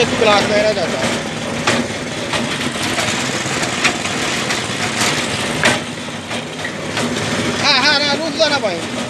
एक क्लास में रहना चाहता है। हाँ हाँ ना रुक जाना भाई।